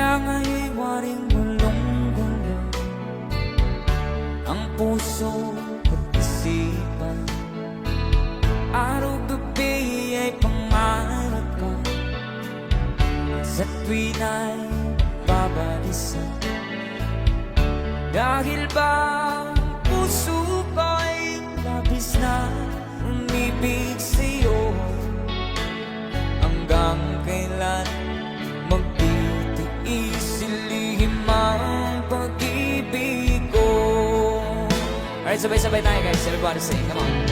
Kaya nga'y waring gulong-gulo ang puso at isipan. Araw-gabi ay pangarap ka, sa tuwin ay babalisan. Dahil ba ang puso ko'y labis na umibig sa'yo, hanggang kailan magtitiis ilihim ang pag-ibig ko. Alright, sabay-sabay tayo guys, everybody sing, come on.